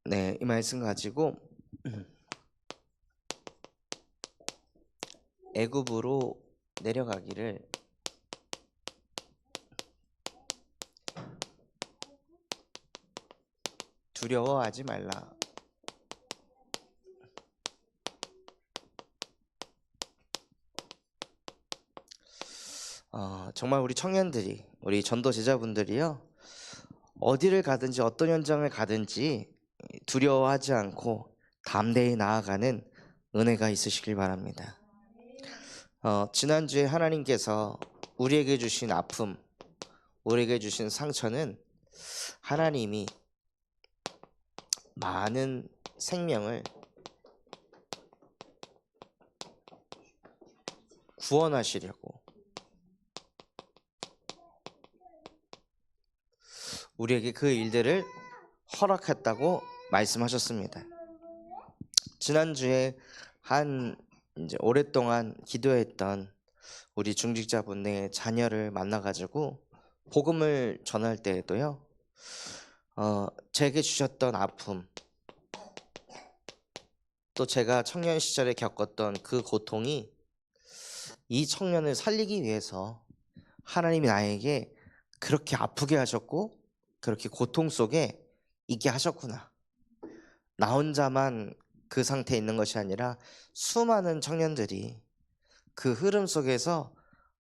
네, 이 말씀 가지고 애굽으로 내려가기를 두려워하지 말라. 정말 우리 청년들이, 우리 전도 제자분들이요, 어디를 가든지 어떤 현장을 가든지 두려워하지 않고 담대히 나아가는 은혜가 있으시길 바랍니다. 지난주에 하나님께서 우리에게 주신 아픔, 우리에게 주신 상처는 하나님이 많은 생명을 구원하시려고 우리에게 그 일들을 허락했다고 말씀하셨습니다. 지난주에 이제 오랫동안 기도했던 우리 중직자분의 자녀를 만나가지고 복음을 전할 때에도요, 제게 주셨던 아픔, 또 제가 청년 시절에 겪었던 그 고통이 이 청년을 살리기 위해서 하나님이 나에게 그렇게 아프게 하셨고 그렇게 고통 속에 있게 하셨구나. 나 혼자만 그 상태에 있는 것이 아니라 수많은 청년들이 그 흐름 속에서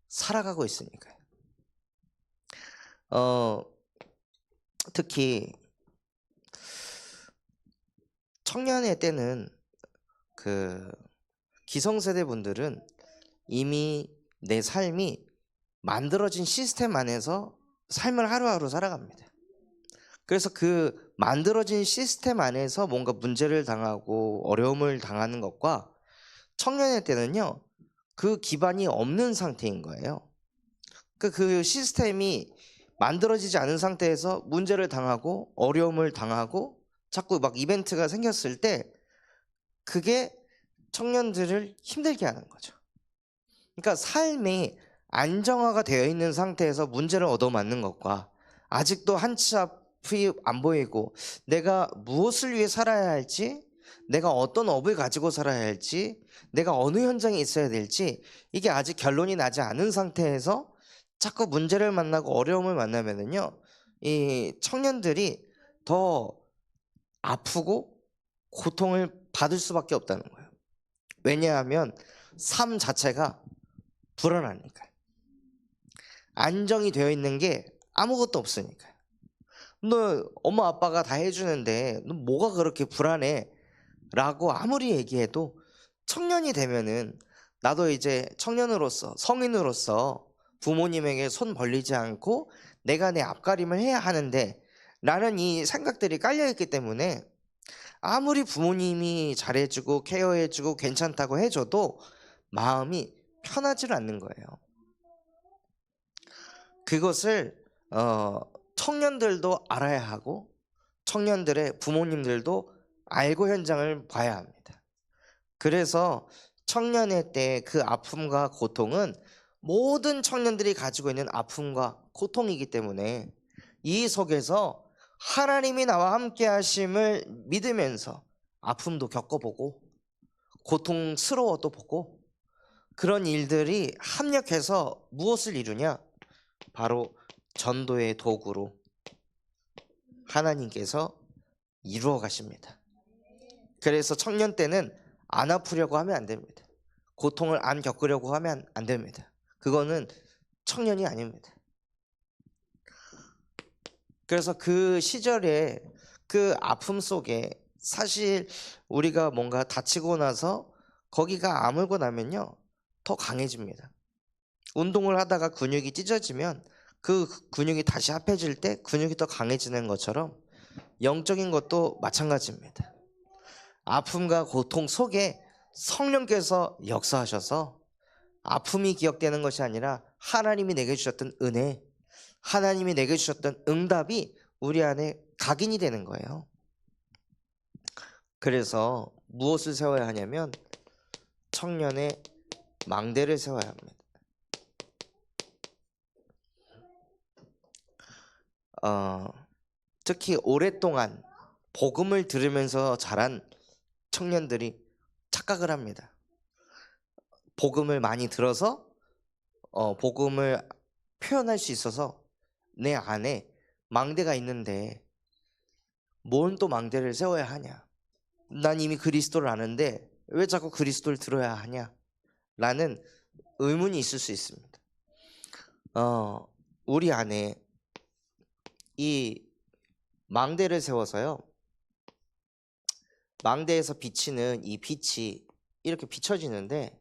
살아가고 있으니까요. 특히 청년의 때는 그 기성세대 분들은 이미 내 삶이 만들어진 시스템 안에서 삶을 하루하루 살아갑니다. 그래서 그 만들어진 시스템 안에서 뭔가 문제를 당하고 어려움을 당하는 것과 청년의 때는요, 그 기반이 없는 상태인 거예요. 그 시스템이 만들어지지 않은 상태에서 문제를 당하고 어려움을 당하고 자꾸 막 이벤트가 생겼을 때 그게 청년들을 힘들게 하는 거죠. 그러니까 삶이 안정화가 되어 있는 상태에서 문제를 얻어맞는 것과 아직도 한치 앞이 안 보이고 내가 무엇을 위해 살아야 할지, 내가 어떤 업을 가지고 살아야 할지, 내가 어느 현장에 있어야 될지 이게 아직 결론이 나지 않은 상태에서 자꾸 문제를 만나고 어려움을 만나면은요, 이 청년들이 더 아프고 고통을 받을 수밖에 없다는 거예요. 왜냐하면 삶 자체가 불안하니까요. 안정이 되어 있는 게 아무것도 없으니까요. 너 엄마 아빠가 다 해주는데 너 뭐가 그렇게 불안해? 라고 아무리 얘기해도 청년이 되면은 나도 이제 청년으로서 성인으로서 부모님에게 손 벌리지 않고 내가 내 앞가림을 해야 하는데 라는 이 생각들이 깔려있기 때문에 아무리 부모님이 잘해주고 케어해주고 괜찮다고 해줘도 마음이 편하지 않는 거예요. 그것을 청년들도 알아야 하고 청년들의 부모님들도 알고 현장을 봐야 합니다. 그래서 청년의 때 그 아픔과 고통은 모든 청년들이 가지고 있는 아픔과 고통이기 때문에 이 속에서 하나님이 나와 함께 하심을 믿으면서 아픔도 겪어보고 고통스러워도 보고 그런 일들이 합력해서 무엇을 이루냐? 바로 전도의 도구로 하나님께서 이루어 가십니다. 그래서 청년 때는 안 아프려고 하면 안 됩니다. 고통을 안 겪으려고 하면 안 됩니다. 그거는 청년이 아닙니다. 그래서 그 시절에 그 아픔 속에 사실 우리가 뭔가 다치고 나서 거기가 아물고 나면요, 더 강해집니다. 운동을 하다가 근육이 찢어지면 그 근육이 다시 합해질 때 근육이 더 강해지는 것처럼 영적인 것도 마찬가지입니다. 아픔과 고통 속에 성령께서 역사하셔서 아픔이 기억되는 것이 아니라 하나님이 내게 주셨던 은혜, 하나님이 내게 주셨던 응답이 우리 안에 각인이 되는 거예요. 그래서 무엇을 세워야 하냐면 청년의 망대를 세워야 합니다. 특히 오랫동안 복음을 들으면서 자란 청년들이 착각을 합니다. 복음을 많이 들어서 복음을 표현할 수 있어서 내 안에 망대가 있는데 뭔 또 망대를 세워야 하냐? 난 이미 그리스도를 아는데 왜 자꾸 그리스도를 들어야 하냐? 라는 의문이 있을 수 있습니다. 우리 안에 이 망대를 세워서요, 망대에서 비치는 이 빛이 이렇게 비춰지는데,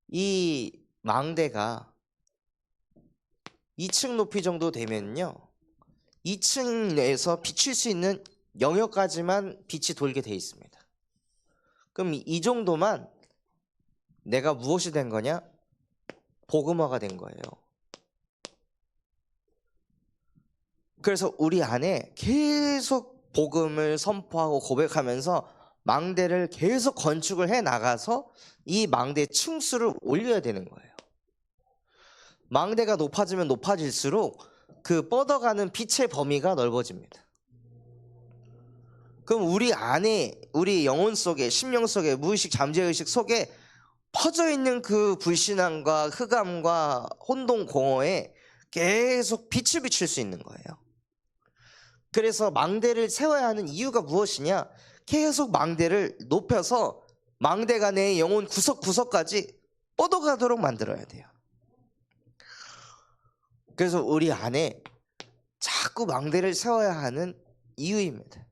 이 망대가 2층 높이 정도 되면요, 2층 내에서 비칠 수 있는 영역까지만 빛이 돌게 돼 있습니다. 그럼 이 정도만 내가 무엇이 된 거냐? 복음화가 된 거예요. 그래서 우리 안에 계속 복음을 선포하고 고백하면서 망대를 계속 건축을 해 나가서 이 망대 층수를 올려야 되는 거예요. 망대가 높아지면 높아질수록 그 뻗어가는 빛의 범위가 넓어집니다. 그럼 우리 안에, 우리 영혼 속에, 심령 속에, 무의식 잠재의식 속에 퍼져 있는 그 불신앙과 흑암과 혼동공허에 계속 빛을 비출 수 있는 거예요. 그래서 망대를 세워야 하는 이유가 무엇이냐? 계속 망대를 높여서 망대가 내 영혼 구석구석까지 뻗어가도록 만들어야 돼요. 그래서 우리 안에 자꾸 망대를 세워야 하는 이유입니다.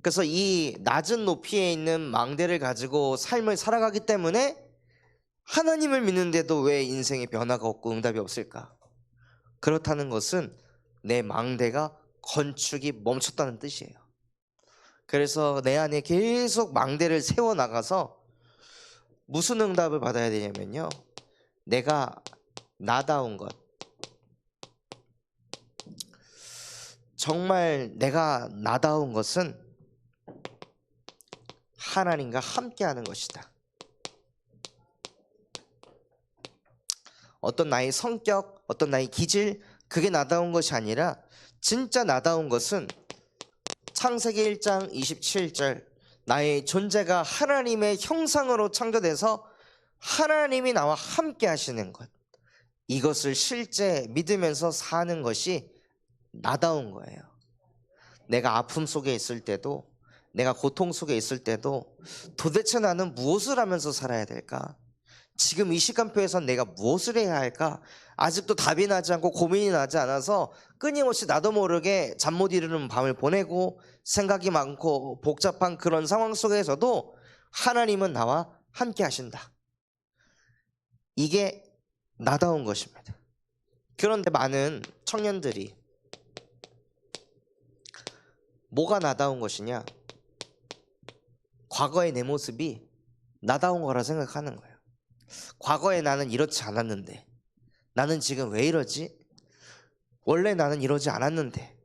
그래서 이 낮은 높이에 있는 망대를 가지고 삶을 살아가기 때문에 하나님을 믿는데도 왜 인생에 변화가 없고 응답이 없을까? 그렇다는 것은 내 망대가 건축이 멈췄다는 뜻이에요. 그래서 내 안에 계속 망대를 세워나가서 무슨 응답을 받아야 되냐면요, 내가 나다운 것, 정말 내가 나다운 것은 하나님과 함께하는 것이다. 어떤 나의 성격, 어떤 나의 기질, 그게 나다운 것이 아니라 진짜 나다운 것은 창세기 1장 27절, 나의 존재가 하나님의 형상으로 창조돼서 하나님이 나와 함께 하시는 것, 이것을 실제 믿으면서 사는 것이 나다운 거예요. 내가 아픔 속에 있을 때도, 내가 고통 속에 있을 때도 도대체 나는 무엇을 하면서 살아야 될까? 지금 이 시간표에선 내가 무엇을 해야 할까? 아직도 답이 나지 않고 고민이 나지 않아서 끊임없이 나도 모르게 잠 못 이루는 밤을 보내고 생각이 많고 복잡한 그런 상황 속에서도 하나님은 나와 함께 하신다. 이게 나다운 것입니다. 그런데 많은 청년들이 뭐가 나다운 것이냐? 과거의 내 모습이 나다운 거라 생각하는 거예요. 과거에 나는 이렇지 않았는데, 나는 지금 왜 이러지? 원래 나는 이러지 않았는데.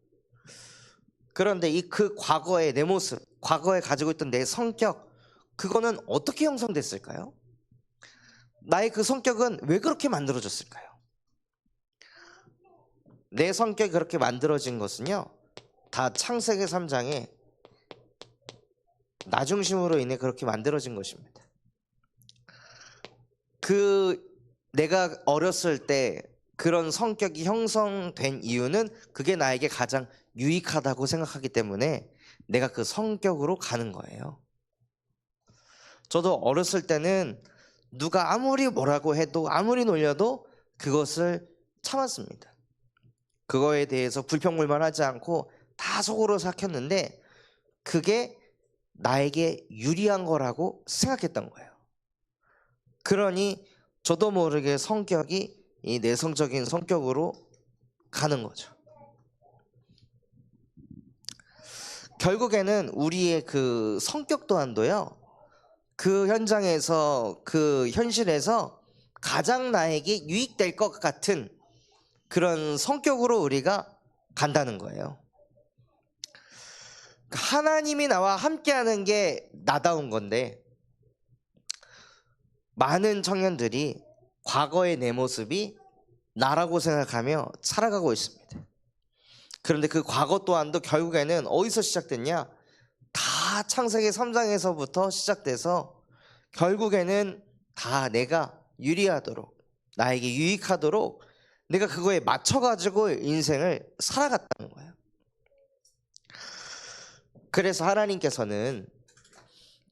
그런데 그 과거의 내 모습, 과거에 가지고 있던 내 성격, 그거는 어떻게 형성됐을까요? 나의 그 성격은 왜 그렇게 만들어졌을까요? 내 성격이 그렇게 만들어진 것은요, 다 창세기 3장에 나 중심으로 인해 그렇게 만들어진 것입니다. 내가 어렸을 때 그런 성격이 형성된 이유는 그게 나에게 가장 유익하다고 생각하기 때문에 내가 그 성격으로 가는 거예요. 저도 어렸을 때는 누가 아무리 뭐라고 해도, 아무리 놀려도 그것을 참았습니다. 그거에 대해서 불평불만하지 않고 다 속으로 삭혔는데 그게 나에게 유리한 거라고 생각했던 거예요. 그러니 저도 모르게 성격이 이 내성적인 성격으로 가는 거죠. 결국에는 우리의 그 성격 또한도요, 그 현장에서, 그 현실에서 가장 나에게 유익될 것 같은 그런 성격으로 우리가 간다는 거예요. 하나님이 나와 함께하는 게 나다운 건데, 많은 청년들이 과거의 내 모습이 나라고 생각하며 살아가고 있습니다. 그런데 그 과거 또한도 결국에는 어디서 시작됐냐? 다 창세기 3장에서부터 시작돼서 결국에는 다 내가 유리하도록, 나에게 유익하도록 내가 그거에 맞춰가지고 인생을 살아갔다는 거예요. 그래서 하나님께서는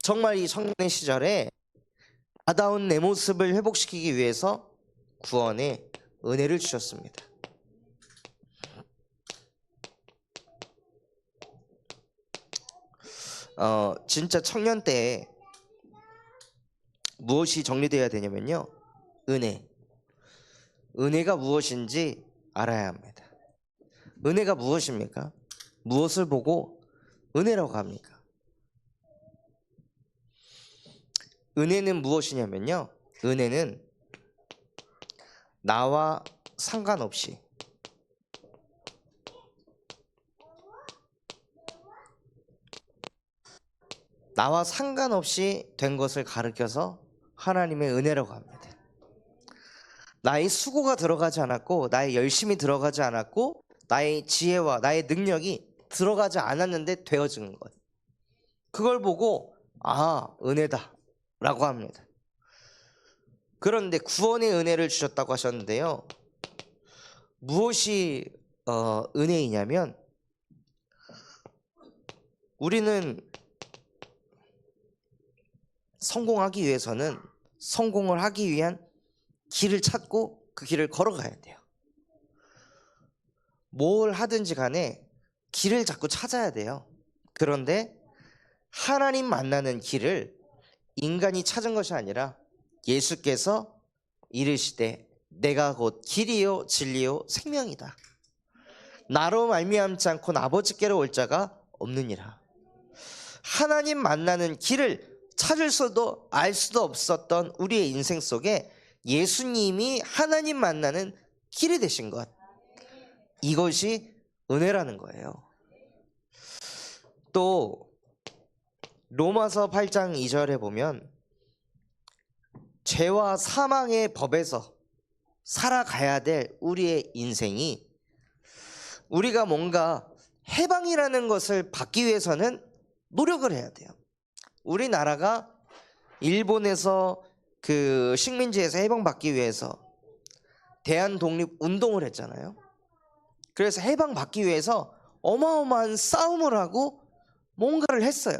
정말 이 청년의 시절에 아다운 내 모습을 회복시키기 위해서 구원의 은혜를 주셨습니다. 진짜 청년 때 무엇이 정리되어야 되냐면요, 은혜가 무엇인지 알아야 합니다. 은혜가 무엇입니까? 무엇을 보고 은혜라고 합니까? 은혜는 무엇이냐면요, 은혜는 나와 상관없이 된 것을 가르쳐서 하나님의 은혜라고 합니다. 나의 수고가 들어가지 않았고, 나의 열심이 들어가지 않았고, 나의 지혜와 나의 능력이 들어가지 않았는데 되어지는 것, 그걸 보고 은혜다 라고 합니다. 그런데 구원의 은혜를 주셨다고 하셨는데요, 무엇이 은혜이냐면, 우리는 성공하기 위해서는 성공을 하기 위한 길을 찾고 그 길을 걸어가야 돼요. 뭘 하든지 간에 길을 자꾸 찾아야 돼요. 그런데 하나님 만나는 길을 인간이 찾은 것이 아니라 예수께서 이르시되 내가 곧 길이요 진리요 생명이다. 나로 말미암지 않고는 아버지께로 올 자가 없느니라. 하나님 만나는 길을 찾을 수도 알 수도 없었던 우리의 인생 속에 예수님이 하나님 만나는 길이 되신 것, 이것이 은혜라는 거예요. 또 로마서 8장 2절에 보면 죄와 사망의 법에서 살아가야 될 우리의 인생이, 우리가 뭔가 해방이라는 것을 받기 위해서는 노력을 해야 돼요. 우리나라가 일본에서 그 식민지에서 해방받기 위해서 대한독립운동을 했잖아요. 그래서 해방받기 위해서 어마어마한 싸움을 하고 뭔가를 했어요.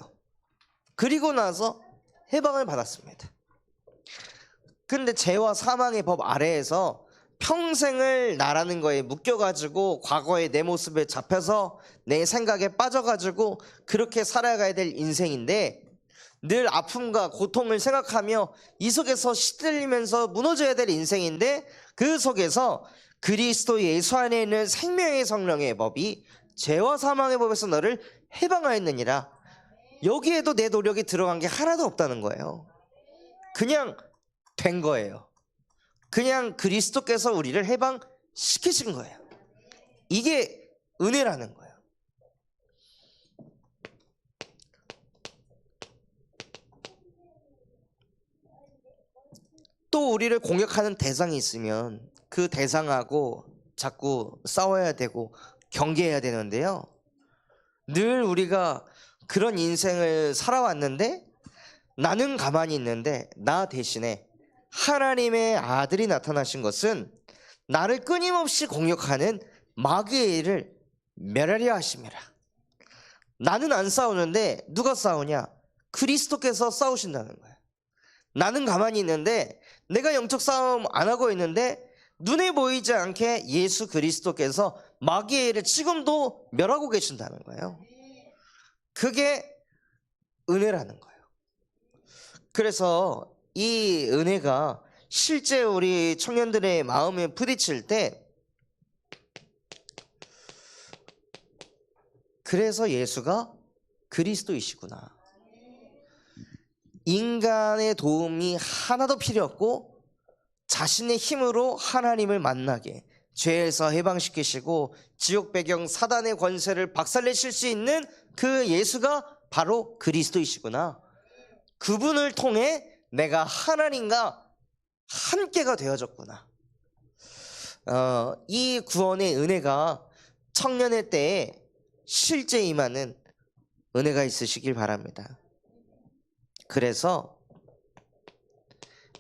그리고 나서 해방을 받았습니다. 근데 죄와 사망의 법 아래에서 평생을 나라는 거에 묶여가지고 과거의 내 모습에 잡혀서 내 생각에 빠져가지고 그렇게 살아가야 될 인생인데, 늘 아픔과 고통을 생각하며 이 속에서 시들리면서 무너져야 될 인생인데, 그 속에서 그리스도 예수 안에 있는 생명의 성령의 법이 죄와 사망의 법에서 너를 해방하였느니라. 여기에도 내 노력이 들어간 게 하나도 없다는 거예요. 그냥 된 거예요. 그냥 그리스도께서 우리를 해방시키신 거예요. 이게 은혜라는 거예요. 또 우리를 공격하는 대상이 있으면 그 대상하고 자꾸 싸워야 되고 경계해야 되는데요, 늘 우리가 그런 인생을 살아왔는데 나는 가만히 있는데 나 대신에 하나님의 아들이 나타나신 것은 나를 끊임없이 공격하는 마귀의 일을 멸하려 하심이라. 나는 안 싸우는데 누가 싸우냐? 그리스도께서 싸우신다는 거예요. 나는 가만히 있는데, 내가 영적 싸움 안 하고 있는데 눈에 보이지 않게 예수 그리스도께서 마귀의 일을 지금도 멸하고 계신다는 거예요. 그게 은혜라는 거예요. 그래서 이 은혜가 실제 우리 청년들의 마음에 부딪힐 때, 그래서 예수가 그리스도이시구나, 인간의 도움이 하나도 필요 없고 자신의 힘으로 하나님을 만나게, 죄에서 해방시키시고 지옥 배경 사단의 권세를 박살내실 수 있는 그 예수가 바로 그리스도이시구나, 그분을 통해 내가 하나님과 함께가 되어졌구나. 이 구원의 은혜가 청년의 때에 실제 임하는 은혜가 있으시길 바랍니다. 그래서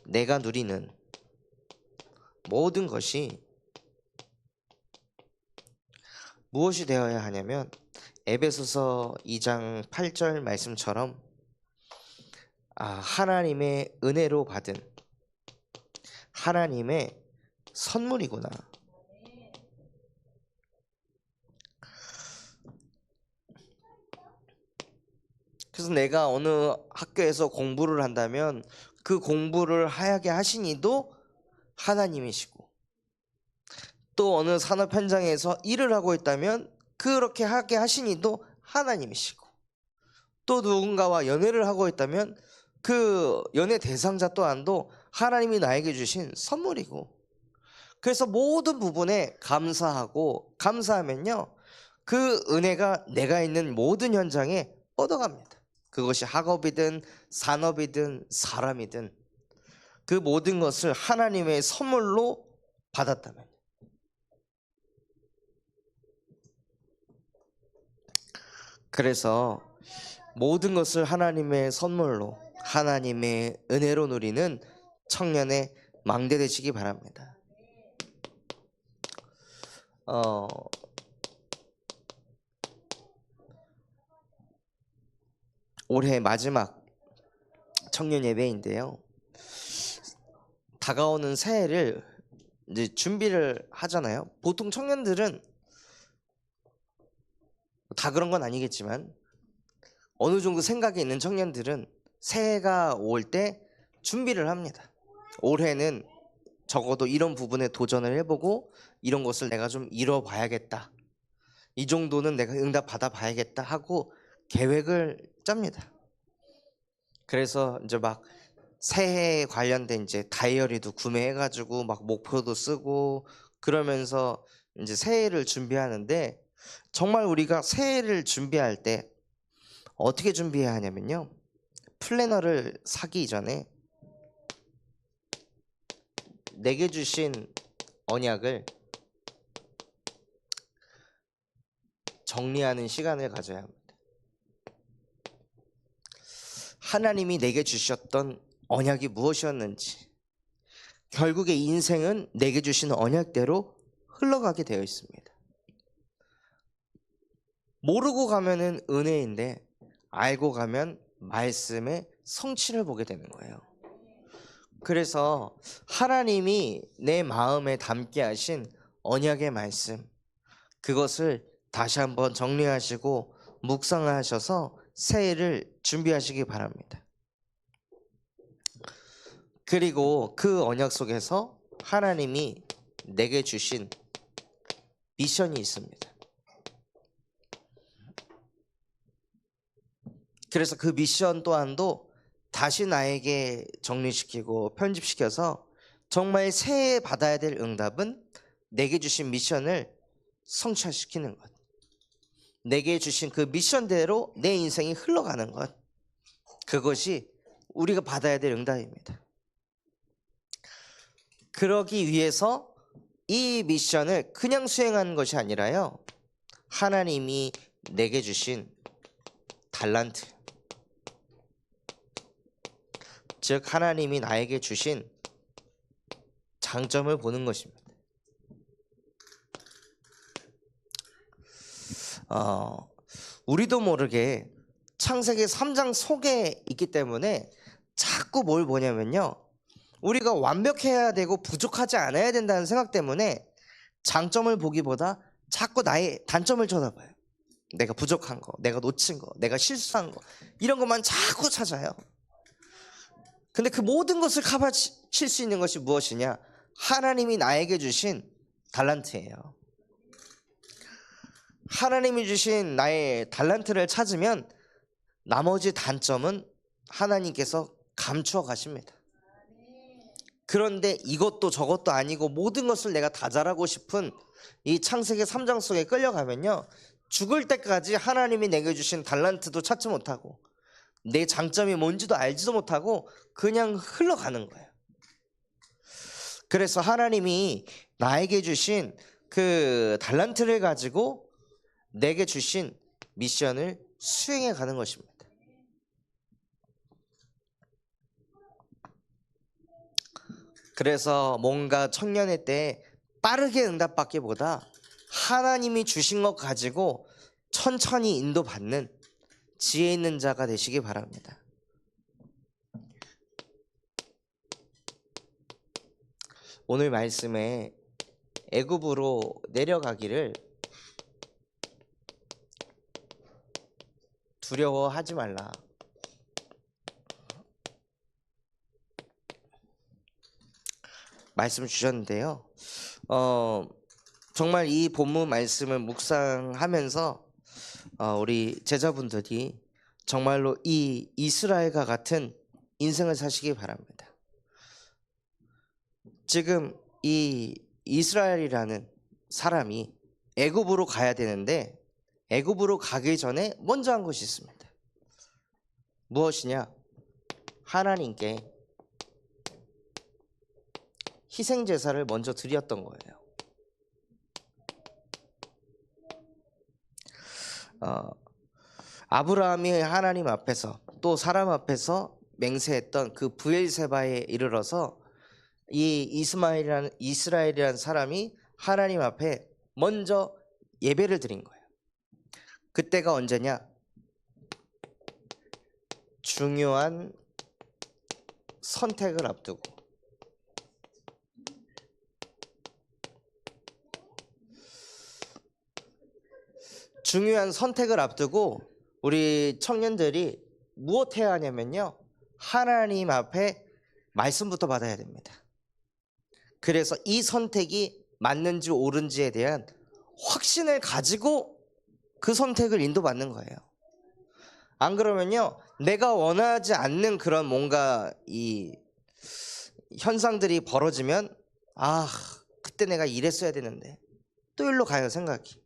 내가 누리는 모든 것이 무엇이 되어야 하냐면 에베소서 2장 8절 말씀처럼 하나님의 은혜로 받은 하나님의 선물이구나. 그래서 내가 어느 학교에서 공부를 한다면 그 공부를 하게 하신 이도 하나님이시고, 또 어느 산업 현장에서 일을 하고 있다면 그렇게 하게 하신 이도 하나님이시고, 또 누군가와 연애를 하고 있다면 그 연애 대상자 또한도 하나님이 나에게 주신 선물이고, 그래서 모든 부분에 감사하면요 그 은혜가 내가 있는 모든 현장에 뻗어갑니다. 그것이 학업이든 산업이든 사람이든 그 모든 것을 하나님의 선물로 받았다면, 그래서 모든 것을 하나님의 선물로 하나님의 은혜로 누리는 청년의 망대 되시기 바랍니다. 올해 마지막 청년 예배인데요, 다가오는 새해를 이제 준비를 하잖아요. 보통 청년들은 다 그런 건 아니겠지만 어느 정도 생각이 있는 청년들은 새해가 올 때 준비를 합니다. 올해는 적어도 이런 부분에 도전을 해보고 이런 것을 내가 좀 이뤄봐야겠다, 이 정도는 내가 응답 받아봐야겠다 하고 계획을 짭니다. 그래서 이제 막 새해 관련된 이제 다이어리도 구매해가지고 막 목표도 쓰고 그러면서 이제 새해를 준비하는데, 정말 우리가 새해를 준비할 때 어떻게 준비해야 하냐면요, 플래너를 사기 이전에 내게 주신 언약을 정리하는 시간을 가져야 합니다. 하나님이 내게 주셨던 언약이 무엇이었는지, 결국에 인생은 내게 주신 언약대로 흘러가게 되어 있습니다. 모르고 가면은 은혜인데 알고 가면 말씀의 성취를 보게 되는 거예요. 그래서 하나님이 내 마음에 담게 하신 언약의 말씀, 그것을 다시 한번 정리하시고 묵상을 하셔서 새해를 준비하시기 바랍니다. 그리고 그 언약 속에서 하나님이 내게 주신 미션이 있습니다. 그래서 그 미션 또한도 다시 나에게 정리시키고 편집시켜서 정말 새해에 받아야 될 응답은 내게 주신 미션을 성취시키는 것, 내게 주신 그 미션대로 내 인생이 흘러가는 것, 그것이 우리가 받아야 될 응답입니다. 그러기 위해서 이 미션을 그냥 수행하는 것이 아니라요, 하나님이 내게 주신 달란트, 즉 하나님이 나에게 주신 장점을 보는 것입니다. 우리도 모르게 창세기 3장 속에 있기 때문에 자꾸 뭘 보냐면요, 우리가 완벽해야 되고 부족하지 않아야 된다는 생각 때문에 장점을 보기보다 자꾸 나의 단점을 쳐다봐요. 내가 부족한 거, 내가 놓친 거, 내가 실수한 거, 이런 것만 자꾸 찾아요. 근데 그 모든 것을 커버칠 수 있는 것이 무엇이냐? 하나님이 나에게 주신 달란트예요. 하나님이 주신 나의 달란트를 찾으면 나머지 단점은 하나님께서 감추어 가십니다. 그런데 이것도 저것도 아니고 모든 것을 내가 다 잘하고 싶은 이 창세기 3장 속에 끌려가면요, 죽을 때까지 하나님이 내게 주신 달란트도 찾지 못하고 내 장점이 뭔지도 알지도 못하고 그냥 흘러가는 거예요. 그래서 하나님이 나에게 주신 그 달란트를 가지고 내게 주신 미션을 수행해 가는 것입니다. 그래서 뭔가 청년의 때 빠르게 응답받기보다 하나님이 주신 것 가지고 천천히 인도받는 지혜 있는 자가 되시기 바랍니다. 오늘 말씀에 애굽으로 내려가기를 두려워하지 말라. 말씀 주셨는데요. 정말 이 본문 말씀을 묵상하면서 우리 제자분들이 정말로 이 이스라엘과 같은 인생을 사시기 바랍니다. 지금 이 이스라엘이라는 사람이 애굽으로 가야 되는데 애굽으로 가기 전에 먼저 한 것이 있습니다. 무엇이냐? 하나님께 희생 제사를 먼저 드렸던 거예요. 아브라함이 하나님 앞에서 또 사람 앞에서 맹세했던 그 브엘세바에 이르러서 이 이스라엘이라는 사람이 하나님 앞에 먼저 예배를 드린 거예요. 그때가 언제냐? 중요한 선택을 앞두고 우리 청년들이 무엇 해야 하냐면요, 하나님 앞에 말씀부터 받아야 됩니다. 그래서 이 선택이 맞는지 옳은지에 대한 확신을 가지고 그 선택을 인도받는 거예요. 안 그러면요, 내가 원하지 않는 그런 뭔가 이 현상들이 벌어지면 그때 내가 이랬어야 되는데 또 일로 가요, 생각이.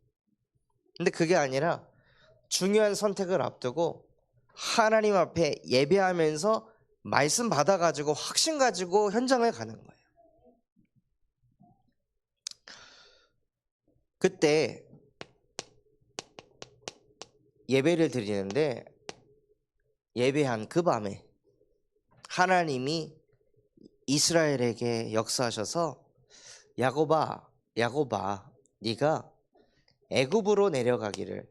근데 그게 아니라 중요한 선택을 앞두고 하나님 앞에 예배하면서 말씀 받아가지고 확신 가지고 현장을 가는 거예요. 그때 예배를 드리는데 예배한 그 밤에 하나님이 이스라엘에게 역사하셔서 야곱아 네가 애굽으로 내려가기를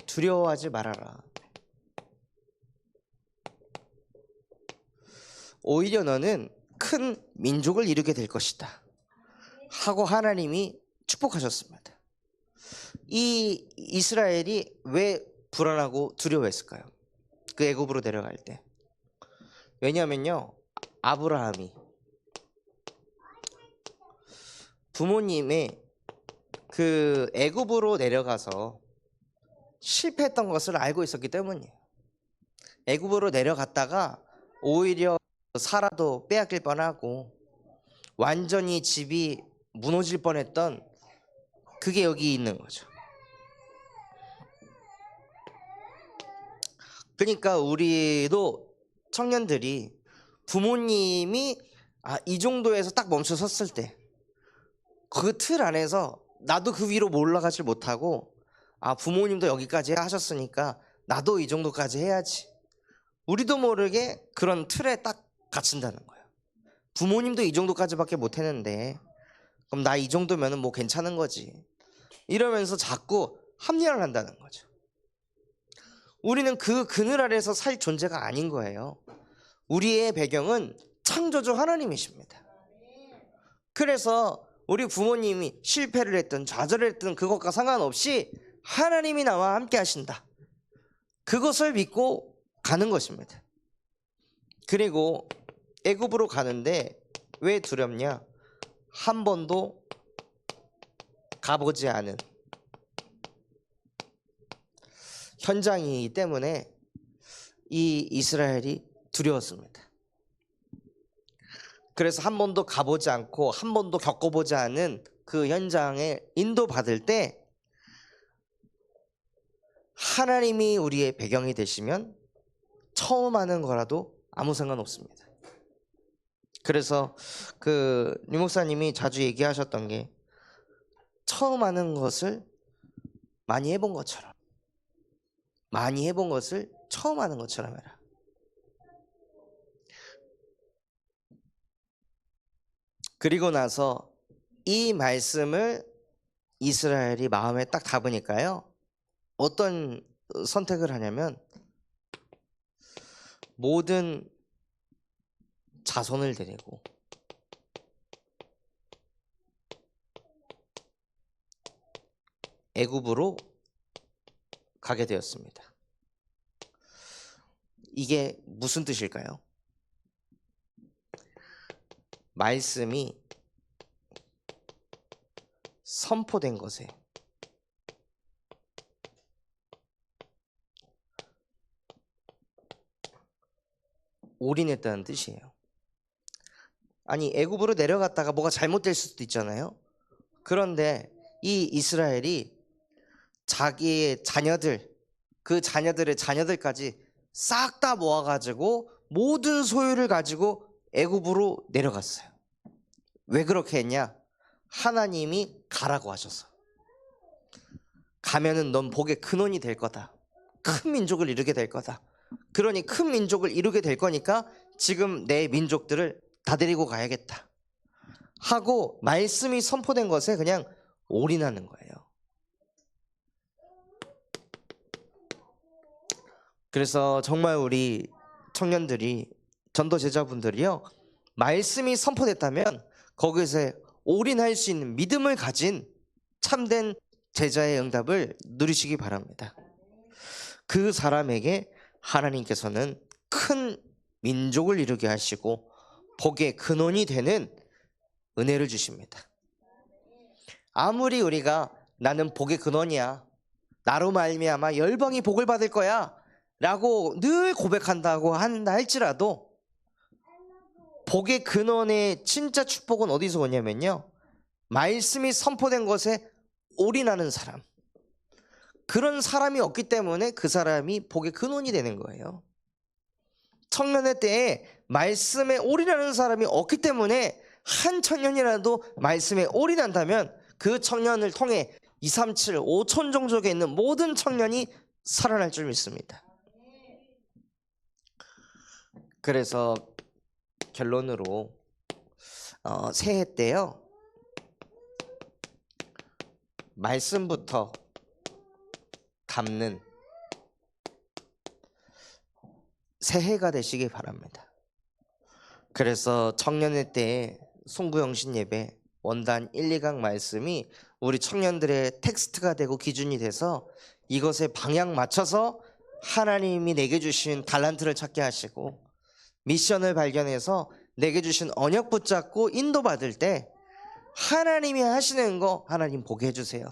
두려워하지 말아라. 오히려 너는 큰 민족을 이루게 될 것이다 하고 하나님이 축복하셨습니다. 이 이스라엘이 왜 불안하고 두려워했을까요? 그 애굽으로 내려갈 때. 왜냐하면요, 아브라함이 부모님의 그 애굽으로 내려가서 실패했던 것을 알고 있었기 때문이에요. 애굽으로 내려갔다가 오히려 사라도 빼앗길 뻔하고 완전히 집이 무너질 뻔했던 그게 여기 있는 거죠. 그러니까 우리도 청년들이 부모님이 이 정도에서 딱 멈춰 섰을 때 그 틀 안에서 나도 그 위로 올라가질 못하고 부모님도 여기까지 하셨으니까 나도 이 정도까지 해야지. 우리도 모르게 그런 틀에 딱 갇힌다는 거예요. 부모님도 이 정도까지밖에 못 했는데 그럼 나 이 정도면은 뭐 괜찮은 거지, 이러면서 자꾸 합리화를 한다는 거죠. 우리는 그 그늘 아래에서 살 존재가 아닌 거예요. 우리의 배경은 창조주 하나님이십니다. 그래서 우리 부모님이 실패를 했든 좌절을 했든 그것과 상관없이 하나님이 나와 함께 하신다, 그것을 믿고 가는 것입니다. 그리고 애굽으로 가는데 왜 두렵냐? 한 번도 가보지 않은 현장이기 때문에 이 이스라엘이 두려웠습니다. 그래서 한 번도 가보지 않고 한 번도 겪어보지 않은 그 현장에 인도받을 때 하나님이 우리의 배경이 되시면 처음 하는 거라도 아무 상관없습니다. 그래서 그 유 목사님이 자주 얘기하셨던 게 처음 하는 것을 많이 해본 것처럼, 많이 해본 것을 처음 하는 것처럼 해라. 그리고 나서 이 말씀을 이스라엘이 마음에 딱 담으니까요, 어떤 선택을 하냐면 모든 자손을 데리고 애굽으로 가게 되었습니다. 이게 무슨 뜻일까요? 말씀이 선포된 것에 올인했다는 뜻이에요. 아니, 애굽으로 내려갔다가 뭐가 잘못될 수도 있잖아요. 그런데 이 이스라엘이 자기의 자녀들, 그 자녀들의 자녀들까지 싹 다 모아가지고 모든 소유를 가지고 애굽으로 내려갔어요. 왜 그렇게 했냐? 하나님이 가라고 하셔서. 가면은 넌 복의 근원이 될 거다. 큰 민족을 이루게 될 거다. 그러니 큰 민족을 이루게 될 거니까 지금 내 민족들을 다 데리고 가야겠다 하고 말씀이 선포된 것에 그냥 올인하는 거예요. 그래서 정말 우리 청년들이, 전도 제자분들이요, 말씀이 선포됐다면 거기서 올인할 수 있는 믿음을 가진 참된 제자의 응답을 누리시기 바랍니다. 그 사람에게 하나님께서는 큰 민족을 이루게 하시고 복의 근원이 되는 은혜를 주십니다. 아무리 우리가 나는 복의 근원이야, 나로 말미암아 열방이 복을 받을 거야 라고 늘 고백한다고 한다 할지라도 복의 근원의 진짜 축복은 어디서 오냐면요, 말씀이 선포된 것에 올인하는 사람, 그런 사람이 없기 때문에 그 사람이 복의 근원이 되는 거예요. 청년의 때에 말씀에 올인하는 사람이 없기 때문에 한 청년이라도 말씀에 올인한다면 그 청년을 통해 237, 5천 종족에 있는 모든 청년이 살아날 줄 믿습니다. 그래서 결론으로 새해 때요, 말씀부터 담는 새해가 되시기 바랍니다. 그래서 청년의 때에 송구영신 예배 원단 1, 2강 말씀이 우리 청년들의 텍스트가 되고 기준이 돼서 이것에 방향 맞춰서 하나님이 내게 주신 달란트를 찾게 하시고 미션을 발견해서 내게 주신 언약 붙잡고 인도받을 때 하나님이 하시는 거 하나님 보게 해주세요.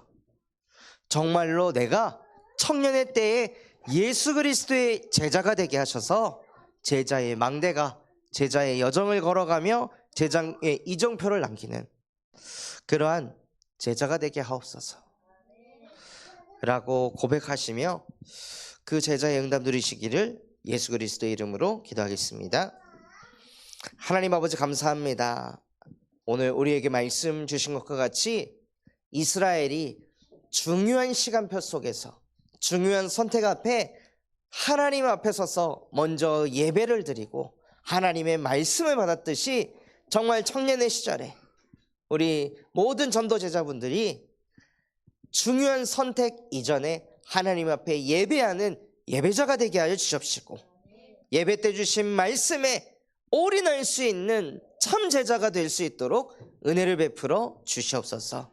정말로 내가 청년의 때에 예수 그리스도의 제자가 되게 하셔서 제자의 망대가 제자의 여정을 걸어가며 제자의 이정표를 남기는 그러한 제자가 되게 하옵소서 라고 고백하시며 그 제자의 응답 누리시기를 예수 그리스도의 이름으로 기도하겠습니다. 하나님 아버지 감사합니다. 오늘 우리에게 말씀 주신 것과 같이 이스라엘이 중요한 시간표 속에서 중요한 선택 앞에 하나님 앞에 서서 먼저 예배를 드리고 하나님의 말씀을 받았듯이 정말 청년의 시절에 우리 모든 전도 제자분들이 중요한 선택 이전에 하나님 앞에 예배하는 예배자가 되게 하여 주십시고 예배 때 주신 말씀에 올인할 수 있는 참 제자가 될 수 있도록 은혜를 베풀어 주시옵소서.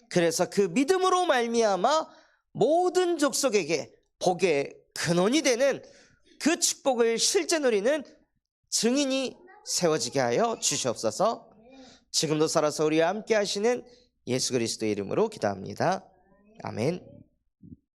그래서 그 믿음으로 말미암아 모든 족속에게 복의 근원이 되는 그 축복을 실제 누리는 증인이 세워지게 하여 주시옵소서. 지금도 살아서 우리와 함께 하시는 예수 그리스도의 이름으로 기도합니다. 아멘.